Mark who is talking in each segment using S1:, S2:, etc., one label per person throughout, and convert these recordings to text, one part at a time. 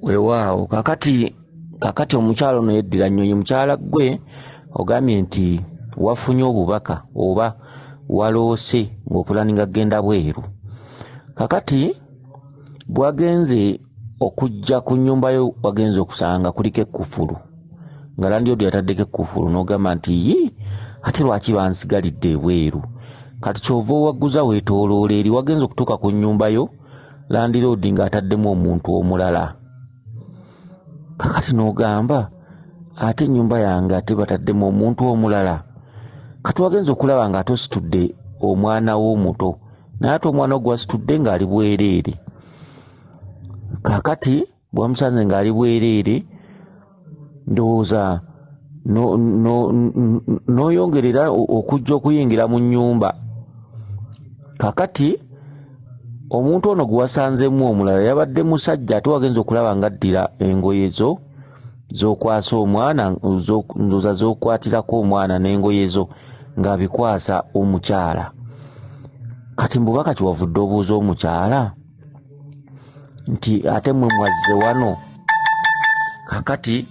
S1: Weewaawo kakati omukyalo no yeddira Nnyonyi mukyala gwe ogambye nti wafunye obubaka oba waloose ng'opulaninga kgenda bweru. Kakati bwagenze okujja ku nnyumba yo wagenze okusanga kuliko ekkufulu nga landlord yataddeko ekkufulu n'ogamba nti ate lwaki bansigalidde ebweru. Kati kyova owagguza weetooloola eri wagenze okutuuka ku nnyumba yo landlord ng'ataddemu omuntu omulala. Kakati n'ogamba ate ennyumba yange ate bataddemu omuntu omulala. Kati wagenze okulaba nga ate ositudde omwana wo omuto naye ate omwana ogwo wasitudde ng'ali bwereere. Kakati bwamusanze ng'ali bwereere ndowooza n'oyongerera okujja okuyingira mu nnyumba. Kakati omuntu ono gwe wasanzemu omulala yabadde musajja ate wagenze okulaba ng'addira engoye zo z'okwasa omwana ndowooza z'okwatirako omwana n'engoye zo ng'abikwasa omukyala. Kati mu bubaka kiwavudde obuuza omukyala nti ate mmwe mwazze wano. Kakati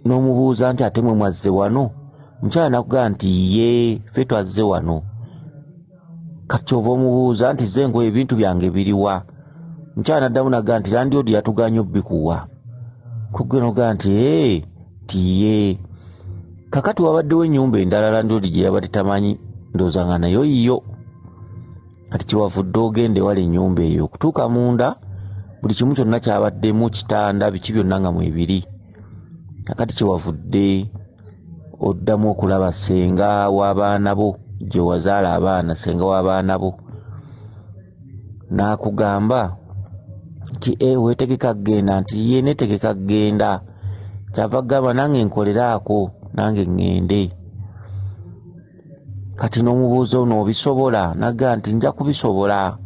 S1: n'omubuuza nti ate mmwe mwazze wano, omukyala nakugamba nti ye ffe twazze wano. Kati kyova omubuuza nti ze engoye ebintu byange biriwa? Omukyala n'addamu n'agamba nti landlord yatuganye obbikuwa. Kugwe n'ogamba nti ye. Kakati wabaddewo ennyumba endala landlord gye yabadde tamanyi ndowooza nga nayo yiyo. Kati kiwavudde ogenda ewala ennyumba eyo okutuuka munda buli kimu kyonna kyabaddemu, kitanda biki byonna nga mwebiri. Kakati kiwavudde oddamu okulaba ssenga w'abaana bo gye wazaala abaana, ssenga w'abaana bo n'akugamba nti weetegeka kgenda, nti ye neetegeka kgenda. Kyava kugamba nange nkoleraako nange ŋŋende. Kati n'omubuuza ono obisobola? N'agamba nti nja kubisobola.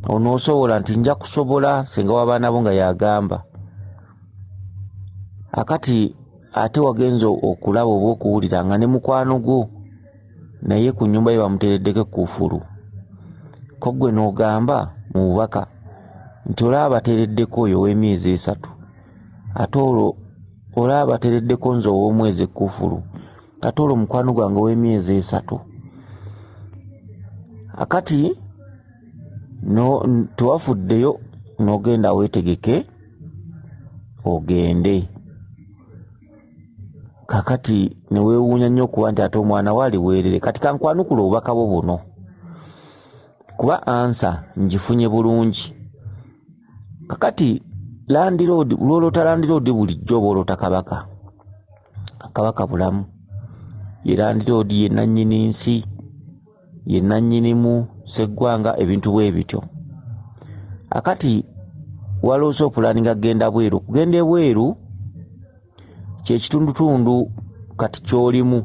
S1: Onoosobola? Nti nja kusobola, ssenga w'abaana bo nga yagamba. Akati ate wagenze okulaba oba okuwulira nga ne mukwano gwo naye ku nnyumba ye bamuteereddeko ekkufulu. Ko ggwe n'ogamba mu bubaka nti olaba bateereddeko oyo ow'emyezi 3 ate olwo olaba bateereddeko nze ow'omwezi ekkufulu ate olwo mukwano gwange ow'emyezi 3. Akati tewafuddeyo n'ogenda weetegeke ogende. Kakati ne weewuunya nnyo okuba nti ate omwana waali bwerere. Kati kankwanukula obubaka bwo buno kuba ansa ngifunye bulungi. Kakati landlord lw'olota landlord bulijjo oba olota kabaka. Kabaka bulamu ye landlord, ye nannyini nsi, ye nannyinimu sseggwanga, ebintu bwe bityo. Akati waloose opulaninga kgenda bweru. Kugenda ebweru kye kitundutundu kati ky'olimu.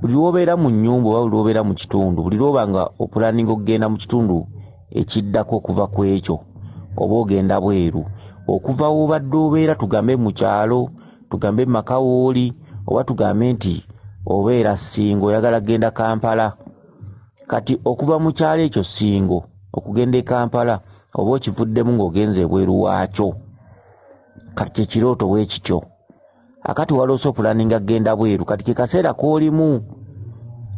S1: Buli lw'obeera mu nnyumba oba buli lw'obeera mu kitundu, buli lw'oba nga opulaninga okugenda mu kitundu ekiddako okuva ku ekyo oba ogenda bweru. Okuva w'obadde obeera tugambe mu kyalo, tugambe mu maka w'oli, oba tugambe nti obeera Ssingo oyagala kgenda Kampala. Kati okuva mu kyalo ekyo Ssingo okugenda e Kampala oba okivuddemu ng'ogenze ebweru waakyo. Kati kye kirooto bwe kityo. Akati waloose opulaninga kgenda bweru, kati ke kaseera k'olimu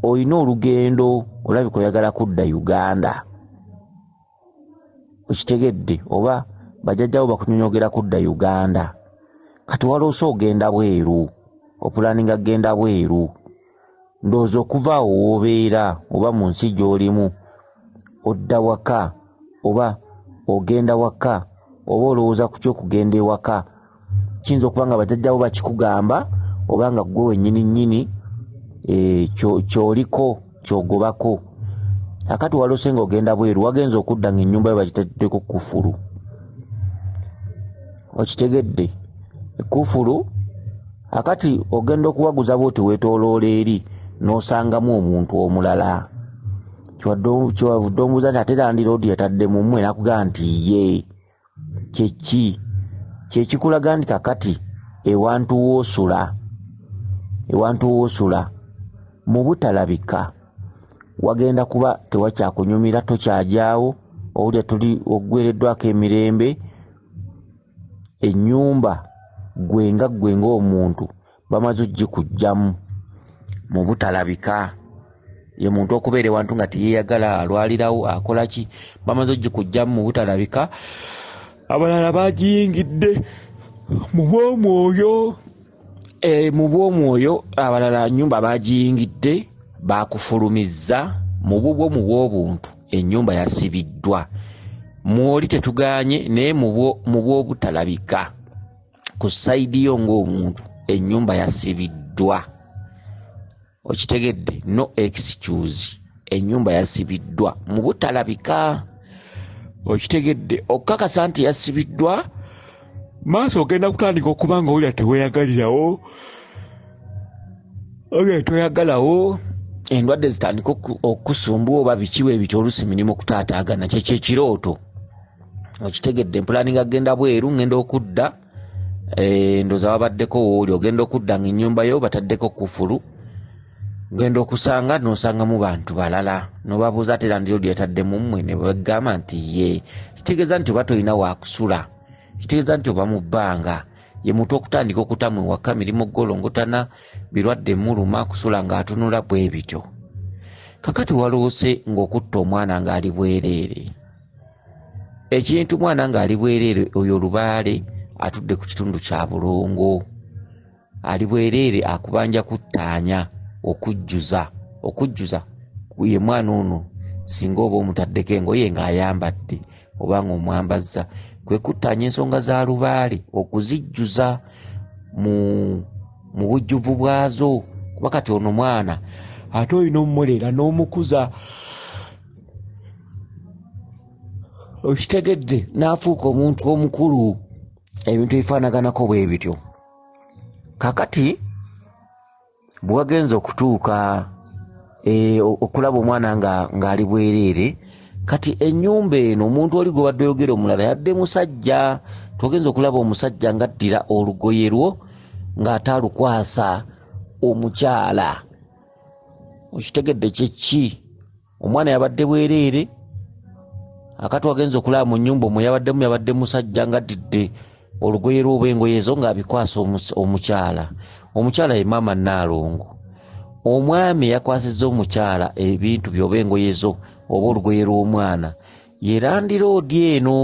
S1: olina olugendo, olabika oyagala kudda Uganda. Okitegedde? Oba bajjajjawo bakunyonyogera kudda Uganda. Kati waloose ogenda bweru, opulaninga kgenda bweru. Ndowooza okuva awo w'obeera oba mu nsi gy'olimu odda waka oba ogenda waka oba olowooza ku ky'okugenda ewaka. Kiyinza okuba nga bajjajjawo bakikugamba oba nga ggwe wennyini nnyini ky'oliko ky'ogobako. Akati waloose ng'ogenda bweru wagenze okudda ng'ennyumba yo bagiteddeko kkufulu. Okitegedde? Ekkufulu akati ogenda okuwaguza bw'oti weetooloola eri n'osangamu omuntu omulala. Kyewavudde omubuuza nti ate landlord yatadde mu mmwe, n'akugamba nti ye. Kyeki? Kyekikulaga nti kakati ewantu w'osula mu butalabika wagenda kuba tewakyakunyumira, tokyajaawo olya tuli ogwereddwako emirembe ennyumba gwenga omuntu bamaze ogikujjamu mu butalabika ye muntu okubeera ewantu nga teyeyagala alwalirawo akolaki bamaze ogikujjamu mu butalabika abalala bagiyingidde mu bwomwoyo abalala nyumba bagiyingidde bakufulumizza mu bubwo mu bw'obuntu ennyumba yasibiddwa mwoli tetuganye naye mu bw'obutalabika ku sayidi yo ng'omuntu ennyumba yasibiddwa okitegedde no excuse ennyumba yasibiddwa mu butalabika okitegedde okukakasa nti yasibiddwa maaso ogenda kutandika okuba nga olya teweyagalirawo olya toyagalawo endwadde zitandika okusumbuwa oba bikiwe ebityo oluusi mirimu kutaataagana kyekirooto okitegedde mpulaninga agenda bweru ngenda okudda ndoza wabaddeko wooli ogenda okudda nga ennyumba yo bataddeko kufulu genda okusanga nosanga mu bantu balala nobabuuza ate landiro lyetadde mu mmwe ne bagamba nti ye kitegeeza nti oba tolina waakusula kitegeeza nti oba mu bbanga ye muntu okutandika okutamwe waka mirimu golongotana birwadde muluma kusula ng'atunula bwe bityo kakati waloose ng'okutta omwana ng'ali bwereere ekintu mwana ng'ali bwereere oyo lubaale atudde ku kitundu kya bulongo ali bwereere akubanja kuttaanya okujjuza ye mwana ono singa oba omutaddeko engoye ng'ayambadde oba ng'omwambazza kwe kuttaanya ensonga za lubaale okuzijjuza mu bujjuvu bwazo kuba kati ono mwana ate olina omulera n'omukuza okitegedde n'afuuka omuntu omukulu ebintu ebifaanaganako bwe bityo kakati bwe wagenza okutuuka okulaba omwana ng'ali bwereere kati ennyumba eno omuntu oli gwe badde oyogera omulala yadde musajja togenza okulaba omusajja ng'addira olugoye lwo ng'ate alukwasa omukyala okitegedde kyeki omwana yabadde bwereere akati wagenza okulaba mu nnyumba omwe yabadde musajja ng'addidde olugoye lw'oba engoye ezo ng'abikwasa omukyala ye maama Nnaalongo omwami yakwasizza omukyala ebintu byoba engoye zo oba olugoye lw'omwana yerandiroodi eno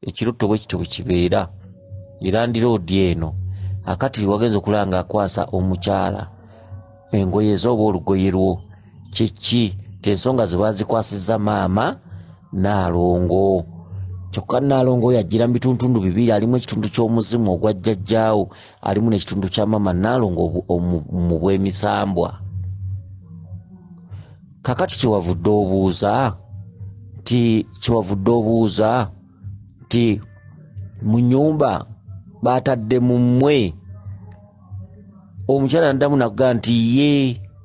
S1: ekirotto bwe kityo bwe kibeera yerandiroodi eno akati wagenza okulaba ng'akwasa omukyala engoye zo oba olugoye lwo kiki tensonga ze bazikwasizza maama Nnaalongo kyokka Nnaalongo yajjira mu bitundu bibiri alimu ekitundu ky'omuzimu ogwa jjajjaawo alimu n'ekitundu kya maama Nnaalongo mu bw'emisambwa kakati kyewavudde obuuza nti mu nnyumba batadde mu mmwe omukyala naddamu nakugaa nti ye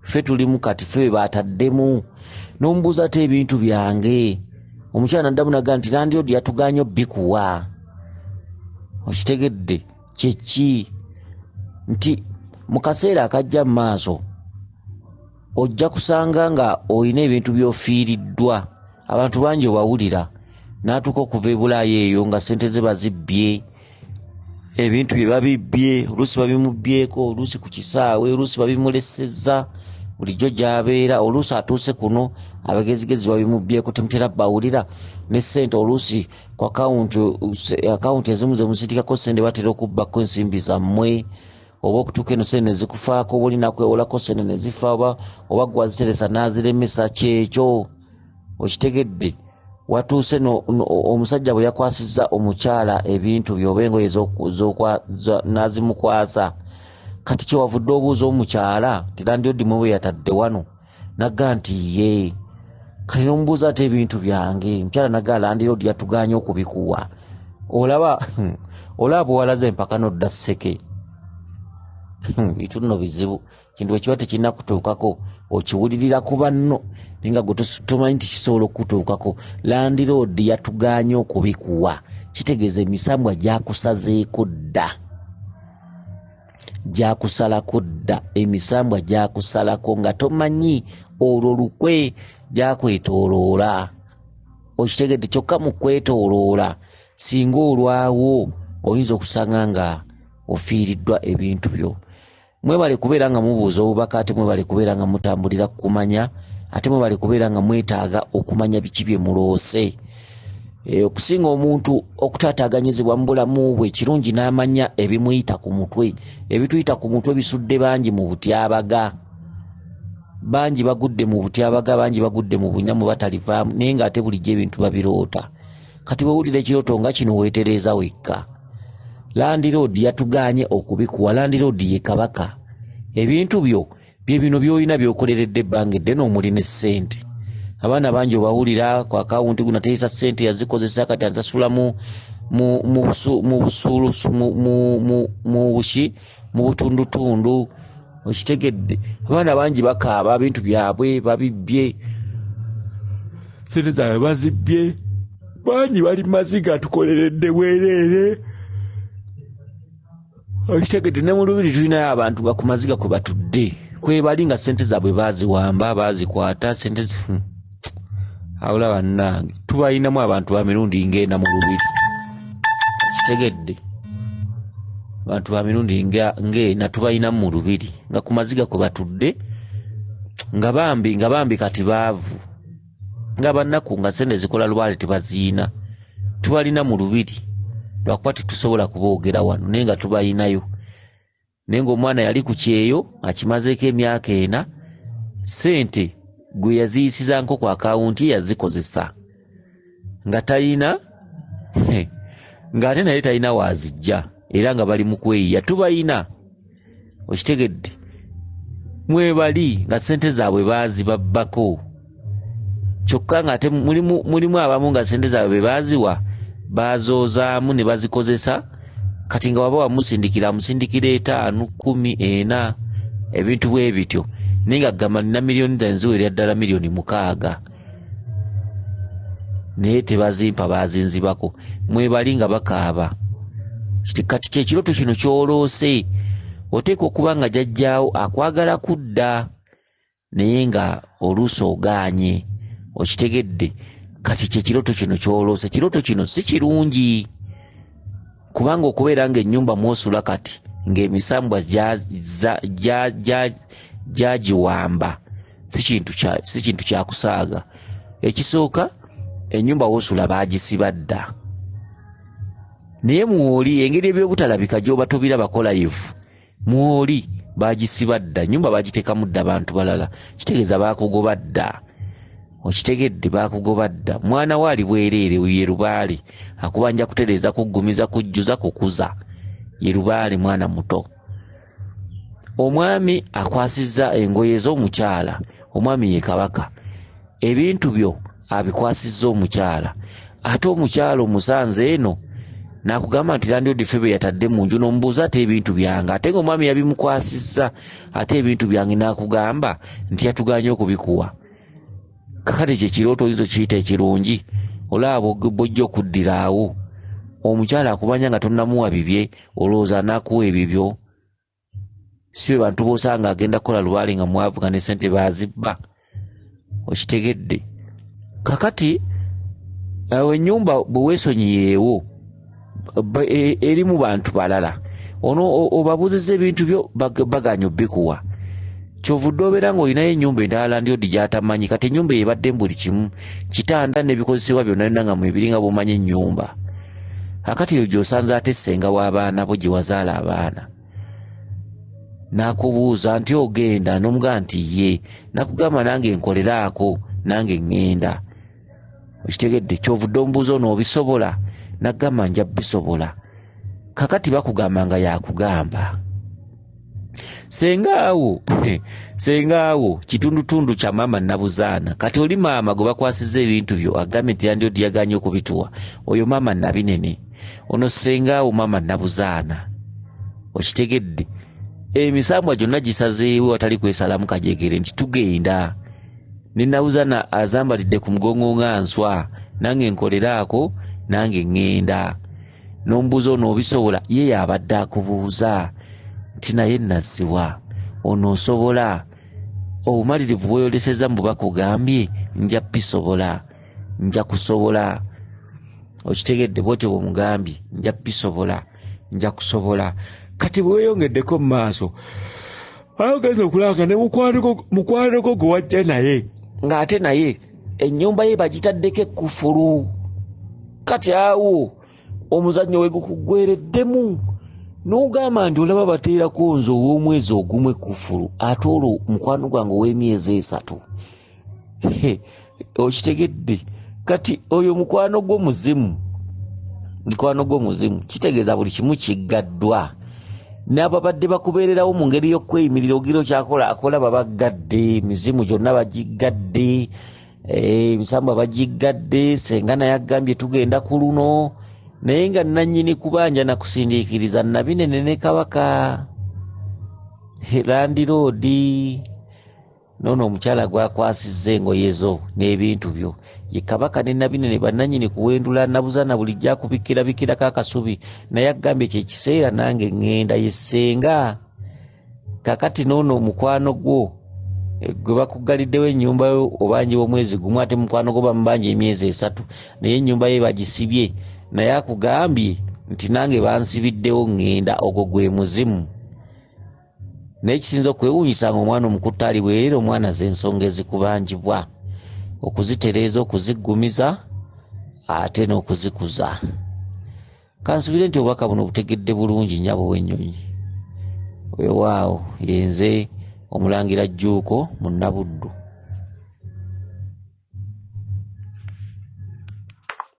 S1: ffe tulimu kati ffe bataddemu n'omubuuza ate ebintu byange omukyala naddamu nakugaa nti landiroodi yatuganya obbikuwa okitegedde kyeki nti mu kaseera akajja mu maaso ojja kusanga nga olina ebintu by'ofiiriddwa abantu bangi obawulira n'atuuka okuva e Bulaaya eyo nga ssente ze bazibbye ebintu bye babibbye oluusi babimubbyeko oluusi ku kisaawe oluusi babimulesezza bulijjo gy'abeera oluusi atuuse kuno abagezigezi babimubbyeko temutera bawulira ne ssente oluusi ku akawunti ezimu ze musitikako ssente batera okubbako ensimbi zammwe oba okutuuka eno ssente ne zikufaako oba olina kwewolako ssente ne zifa oba gwe waziteresa n'aziremesa kyekyo okitegedde watuuse omusajja bwe yakwasizza omukyala ebintu byoba engoye n'azimukwasa kati kyewavudde obuuza omukyala tirandiroodi mwe yatadde wano nagga nti ye kati nomubuuza ate ebintu byange omukyala nagga landiroodi yatuganya okubikuwa olaba bwewalaze empaka nodda sseke bitu nno bizibu kintu bwe kiba tekirina kutuukako okiwulirira ku banno naye nga gwe tomanyi nti kisobola okutuukako landiroodi yatuganya okubikuwa kitegeeza emisambwa gyakusazeeko dda gyakusalako dda emisambwa gyakusalako nga tomanyi olwo lukwe gyakwetooloola okitegedde kyokka mu kwetooloola singa olwawo oyinza okusanga nga ofiiriddwa ebintu byo. Mwebale kubeera nga mubuuza obubaka ate mwebale kubeera nga mutambulira kumanya ate mwebale kubeera nga mwetaaga okumanya biki bye muloose. Okusinga omuntu okutaataaganyizibwa mu bulamu bwe kirungi n'amanya ebimuyita ku mutwe. Ebituyita ku mutwe bisudde bangi mu butyabaga. Bangi bagudde mu butyabaga, bangi bagudde mu bunyamu batalivaamu naye ng'ate bulijjo ebintu babiroota. Kati bwewulira ekirooto nga kino weetereeza wekka. Landiroodi yatugaanye okubikuwa. Landiroodi ye kabaka. Ebintu byo bye bino by'olina by'okoleredde ebbanga eddene omuli ne ssente. Abaana bangi obawulira ku akawunti guna teesa ssente yazikozesa kati azasula mu butundutundu. Okitegedde abaana bangi bakaaba bintu byabwe babibbye, ssente zaabwe bazibbye. Bangi bali maziga tukoleredde bwereere. Okitegedde ne mu lubiri tulinayo abantu nga ku maziga kwe batudde kwebali nga ssente zaabwe baziwamba bazikwata ssente awula bannange tubayinamu abantu ba mirundi ng'ena mu lubiri. Okitegedde abantu ba mirundi ng'ena tubayinamu mu lubiri nga ku maziga kwe batudde nga bambi kati baavu nga bannaku nga ssente zikola lwale tebaziina. Tubalina mu lubiri lwakuba tetusobola kuboogera wano naye nga tubayinayo. Naye ng'omwana yali ku kyeyo akimazeeko emyaka 4 ssente gwe yaziyisiza nko ku akawunti yazikozesa nga talina ng'ate naye talina waazijja era nga bali mu kweyiya. Tubayina okitegedde mwebali nga ssente zaabwe baazibabbako kyokka ng'ate mulimu abamu nga ssente zaabwe baaziwa bazoozaamu ne bazikozesa kati nga waba wamusindikira 5, 10, 40 ebintu bwe bityo naye nga gamba nina miliyoni zanziwerera ddala miliyoni 6 naye tebazimpa bazinzibako. Mwebali nga bakaaba. Kati kyekirooto kino kyoloose oteekwa okuba nga jjajjaawo akwagala kudda naye nga oluusi ogaanye. Okitegedde kati kyekirooto kino kyoloose. Kirooto kino si kirungi kubanga okubeera ng'ennyumba mwosula kati ng'emisambwa gyagiwamba si kintu kyakusaaga. Ekisooka ennyumba woosula baagisiba dda naye mwoli engeri ebyobutalabika gy'oba tobiraba live mwoli baagisiba dda. Ennyumba baagiteekamu dda abantu balala kitegeeza baakugoba dda. Okitegedde baakugoba dda. Mwana waali bwereere ye Lubaale akubanja kutereeza kuggumiza kujjuza kukuza ye Lubaale mwana muto. Omwami akwasizza engoye z'omukyala. Omwami ye kabaka. Ebintu byo abikwasizza omukyala ate omukyala omusanze eno n'akugamba nti Landlord ffe be yatadde mu nju n'omubuuza ate ebintu byange ate ng'omwami yabimukwasizza ate ebintu byange n'akugamba nti yatugaanye okubikuwa. Kakati kyekirooto oyinza okiyita ekirungi olaba bw'ojja okuddira awo omukyala akumanya nga tonnamuwa bibye olowooza n'akuwa ebibyo. Si be bantu b'osanga agenda kukola Lubaale nga mwavu nga ne ssente baazibba. Okitegedde kakati ennyumba bwe weesonyiyeewo erimu bantu balala ono obabuuzizza ebintu byo baganya obbikuwa. Kyovudde obeera ng'olinayo ennyumba endala Landlord gy'atamanyi kati ennyumba ebadde mu buli kimu kitanda n'ebikozesebwa byonna byonna nga mwebiri nga bw'omanyi ennyumba. Kakati eyo gy'osanze ate ssenga w'abaana bo gye wazaala abaana n'akubuuza nti ogenda n'omugamba nti ye n'akugamba nange nkoleraako nange ŋŋenda. Okitegedde kyovudde omubuuza ono obisobola n'agamba nja bisobola. Kakati bakugamba nga yakugamba. Sengaawo kitundutundu kya maama Nabuzaana kati oli maama gwe bakwasizza ebintu byo agambye nti Landlord yaganye okubituwa oyo maama Nabinene ono sengaawo maama Nabuzaana. Okitegedde emisambwa gyonna gisazeewo watali kwesalamu kajegere nti tugenda. Ne Nabuzaana azambalidde ku mugongo nga nswa nange nkoleraako nange ŋŋenda. N'omubuuza ono obisobola ye yabadde akubuuza nti naye naziwa onoosobola obumalirivu bweyolesezza mu bakugambye nja bisobola. nja kusobola okitegedde bwotyo bwomugambye nja bisobola nja kusobola kati bweyongeddeko mu maaso ayogeza okulanga ne mukwano gwo gwe wajja naye ng'ate naye ennyumba ye bagitaddeko ekkufulu kati awo omuzannyo we gukuggwereddemu n'ogamba nti olaba bateerako nze ow'omwezi ogumu ekkufulu ate olwo mukwano gwange ow'emyezi 3 okitegedde kati oyo mukwano gwo muzimu kitegeeza buli kimu kiggaddwa n'ababadde bakubeererawo mu ngeri y'okweyimirira ogiro kyakola akola babaggadde mizimu gyonna bagiggadde emisamba bagiggadde senga naye agambye tugenda ku luno naye nga nannyini kubanja nakusindiikiriza Nabinene ne Kabaka landiroodi nono omukyala gwakwasizza engoye zo n'ebintu byo ye Kabaka ne Nabinene bannannyini kuwendula nabuza na bulijjo akubikkirabikirako akasubi naye agambye kyekiseera nange ŋŋenda ye ssenga kakati nono omukwano gwo gwe bakuggaliddewo ennyumba yo obanji omwezi gumu ate mukwano gwo bamubanja emyezi 3 naye ennyumba ye bagisibye naye akugambye nti nange bansibiddewo ŋŋenda ogwo gwe muzimu naye kisinza okwewuunyisa nga omwana omukutte ali bwereere omwana z'ensonga ezikubanjibwa okuzitereeza okuziggumiza ate n'okuzikuza kansubire nti obubaka buno butegedde bulungi nnyabo w'ennyonyi weewaawo yenze omulangira Jjuuko mu Nnabuddu.